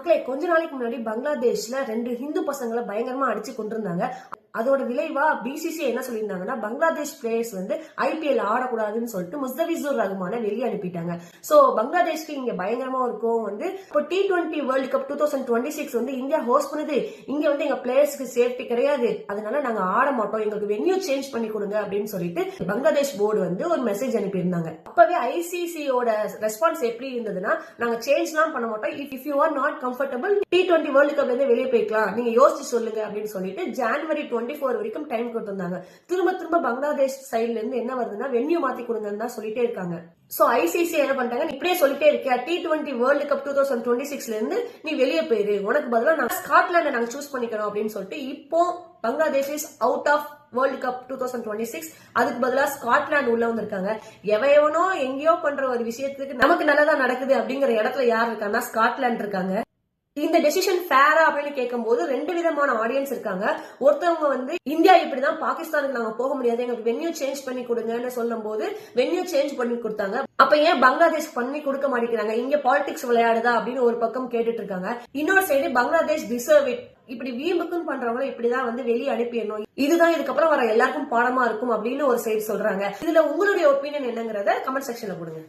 மக்களே, கொஞ்ச நாளைக்கு முன்னாடி பங்களாதேஷ்ல 2 ஹிந்து பசங்களை பயங்கரமா அடிச்சு கொண்டிருந்தாங்க. அதோட விளைவா பிசிசிஐ என்ன சொல்லியிருந்தாங்கன்னா, பங்களாதேஷ் பிளேயர்ஸ் வந்து ஐபிஎல் ஆடக்கூடாதுன்னு சொல்லிட்டு முஸ்தபிசுர் ரஹ்மான வெளியே அனுப்பிட்டாங்க. சோ பங்களாதேஷ்க்கு இங்க பயங்கரமா ஒரு கோவம் வந்து இப்போ T20 வேர்ல்ட் கப் 2026 வந்து இந்தியா ஹோஸ்ட் பண்ணுது. இங்க வந்து எங்க பிளேயர்ஸ்க்கு சேஃப்டி கிடையாது, அதனால நாங்க ஆட மாட்டோம், எங்களுக்கு வென்யூ சேஞ்ச் பண்ணி கொடுங்க அப்படின்னு சொல்லிட்டு பங்களாதேஷ் போர்டு வந்து ஒரு மெசேஜ் அனுப்பியிருந்தாங்க. அப்பவே ஐசிசியோட ரெஸ்பான்ஸ் எப்படி இருந்ததுன்னா, நாங்க சேஞ்ச் எல்லாம் பண்ண மாட்டோம், if you are not comfortable T20 world கப்ல இருந்து வெளியே போய்க்கலாம், நீங்க யோசிச்சு சொல்லுங்க அப்படின்னு சொல்லிட்டு ஜனவரி 24 வரைக்கும் டைம் கொடுத்திருந்தாங்க. திரும்ப பங்களாதேஷ் சைட்ல இருந்து என்ன வருதுன்னா, வென்யூ மாத்தி கொடுங்கன்னு தான் சொல்லிட்டே இருக்காங்க. சோ ஐசிசி என்ன பண்ணிட்டாங்க, இப்படியே சொல்லிட்டே இருக்க T20 வேர்ல்ட் கப் 2026ல இருந்து நீ வெளியே போயிரு, உனக்கு பதிலா நான் ஸ்காட்லாண்டை நாங்க சூஸ் பண்ணிக்கிறோம் அப்படின்னு சொல்லிட்டு இப்போ Bangladesh is out of world cup 2026. அதுக்கு பதிலா ஸ்காட்லாந்து உள்ள வந்திருக்காங்க. எவனோ எங்கேயோ பண்ற ஒரு விஷயத்துக்கு நமக்கு நல்லதா நடக்குது அப்படிங்கிற இடத்துல யார் இருக்காங்கன்னா ஸ்காட்லாந்து இருக்காங்க. இந்த டெசிஷன் ஃபேரா அப்படின்னு கேட்கும்போது 2 விதமான ஆடியன்ஸ் இருக்காங்க. ஒருத்தவங்க வந்து இந்தியா இப்படிதான், பாகிஸ்தானுக்கு நாங்க போக முடியாது, எங்களுக்கு வென்யூ சேஞ்ச் பண்ணி கொடுங்கன்னு சொல்லும் போது வென்யூ சேஞ்ச் பண்ணி கொடுத்தாங்க. அப்ப ஏன் பங்களாதேஷ் பண்ணி கொடுக்க மாட்டேங்கிறாங்க, இங்க பாலிடிக்ஸ் விளையாடுதா அப்படின்னு ஒரு பக்கம் கேட்டுட்டு இருக்காங்க. இன்னொரு சைடு பங்களாதேஷ் டிசர்வ் இட், இப்படி வீம்புக்குன்னு பண்றவங்க இப்படிதான் வந்து வெளியே அனுப்பிடணும், இதுதான் இதுக்கப்புறம் வர எல்லாருக்கும் பாடமா இருக்கும் அப்படின்னு ஒரு சைடு சொல்றாங்க. இதுல உங்களுடைய ஒப்பீனியன் என்னங்கறத கமெண்ட் செக்ஷன்ல கொடுங்க.